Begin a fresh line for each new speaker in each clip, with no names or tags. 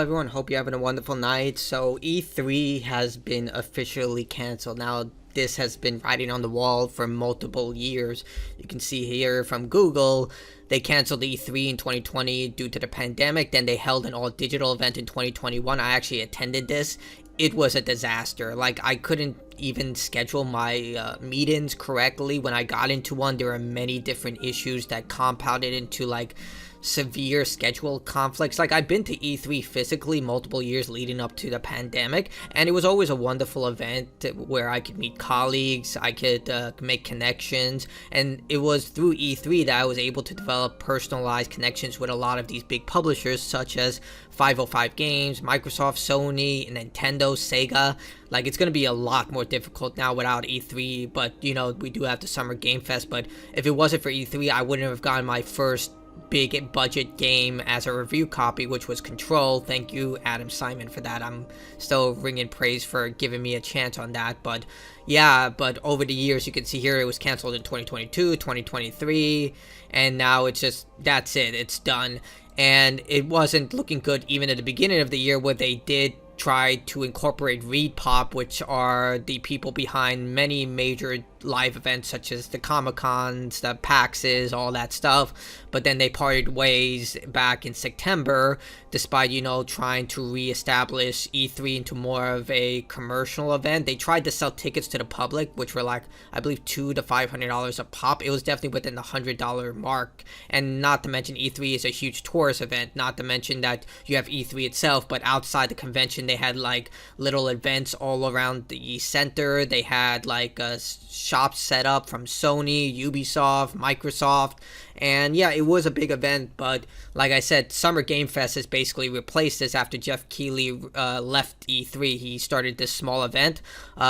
everyone. Hope you're having a wonderful night. So, E3 has been officially canceled. Now, this has been writing on the wall for multiple years. You can see here from Google, they canceled E3 in 2020 due to the pandemic. Then they held an all digital event in 2021. I actually attended this. It was a disaster. Like, I couldn't even schedule my meetings correctly. When I got into one, there were many different issues that compounded into like severe schedule conflicts. Like, I've been to E3 physically multiple years leading up to the pandemic, and it was always a wonderful event where I could meet colleagues, I could make connections, and it was through E3 that I was able to develop personalized connections with a lot of these big publishers such as 505 Games, Microsoft, Sony, Nintendo, Sega. Like, it's going to be a lot more difficult now without E3, but you know, we do have the Summer Game Fest. But if it wasn't for E3, I wouldn't have gotten my first big budget game as a review copy, which was Control. Thank you, Adam Simon, for that. I'm still ringing praise for giving me a chance on that. But yeah, but over the years, you can see here it was canceled in 2022, 2023, and now it's just, that's it, it's done. And it wasn't looking good even at the beginning of the year, where they did try to incorporate ReedPop, which are the people behind many major live events such as the Comic-Cons, the PAXs, all that stuff. But then they parted ways back in September, despite, you know, trying to reestablish E3 into more of a commercial event. They tried to sell tickets to the public, which were like, I believe, $200 to $500 a pop. It was definitely within the $100 mark. And not to mention, E3 is a huge tourist event. Not to mention that you have E3 itself, but outside the convention, they had like little events all around the center. They had like a shop set up from Sony, Ubisoft, Microsoft, and yeah, it was a big event. But like I said, Summer Game Fest has basically replaced this after Jeff Keighley left E3. He started this small event.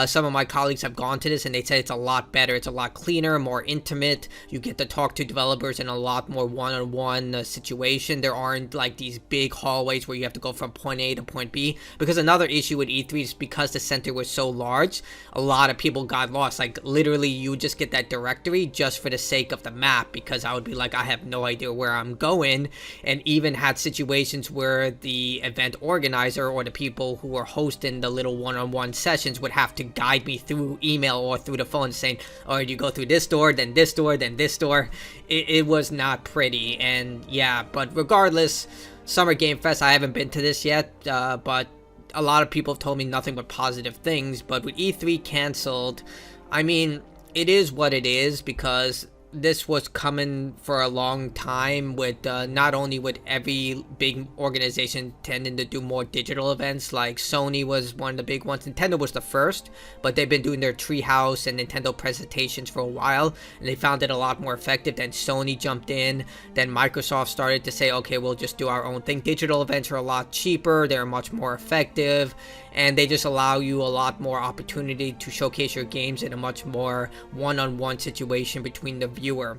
Some of my colleagues have gone to this and they said it's a lot better, it's a lot cleaner, more intimate. You get to talk to developers in a lot more one-on-one situation. There aren't like these big hallways where you have to go from point A to point B, because another issue with E3 is because the center was so large, a lot of people got lost. Like, literally, you would just get that directory just for the sake of the map, because I would be like, I have no idea where I'm going. And even had situations where the event organizer or the people who were hosting the little one-on-one sessions would have to guide me through email or through the phone, saying, oh, you go through this door, then this door, then this door. It was not pretty. And yeah, but regardless, Summer Game Fest, I haven't been to this yet, but a lot of people have told me nothing but positive things. But with E3 canceled, I mean, it is what it is, because this was coming for a long time, with not only with every big organization tending to do more digital events. Like, Sony was one of the big ones. Nintendo was the first, but they've been doing their Treehouse and Nintendo presentations for a while, and they found it a lot more effective. Then Sony jumped in. Then Microsoft started to say, okay, we'll just do our own thing. Digital events are a lot cheaper, they're much more effective, and they just allow you a lot more opportunity to showcase your games in a much more one-on-one situation between the viewer.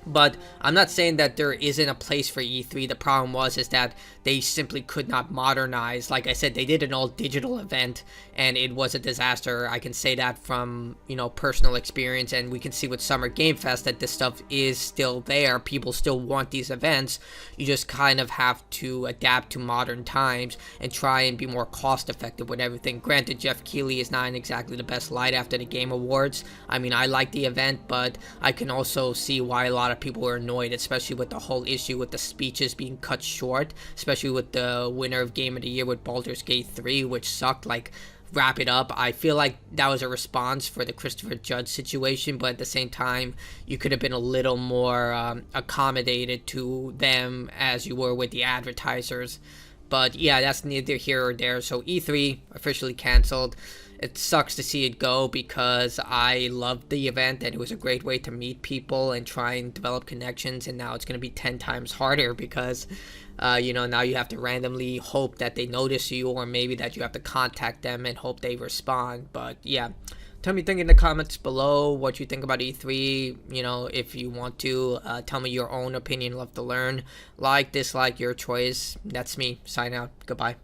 But I'm not saying that there isn't a place for E3. The problem is that they simply could not modernize. Like I said, they did an all-digital event, and it was a disaster. I can say that from, you know, personal experience, and we can see with Summer Game Fest that this stuff is still there. People still want these events. You just kind of have to adapt to modern times and try and be more cost-effective with everything. Granted, Jeff Keighley is not in exactly the best light after the Game Awards. I mean, I like the event, but I can also see why a lot of people were annoyed, especially with the whole issue with the speeches being cut short, especially with the winner of Game of the Year with Baldur's Gate 3, which sucked. Like, wrap it up. I feel like that was a response for the Christopher Judge situation, but at the same time, you could have been a little more accommodated to them as you were with the advertisers. But yeah, that's neither here or there. So E3 officially canceled. It sucks to see it go, because I loved the event and it was a great way to meet people and try and develop connections, and now it's going to be 10 times harder because you know, now you have to randomly hope that they notice you, or maybe that you have to contact them and hope they respond. But yeah, tell me in the comments below what you think about E3. You know, if you want to tell me your own opinion, love to learn. Like, dislike, your choice. That's me. Sign out. Goodbye.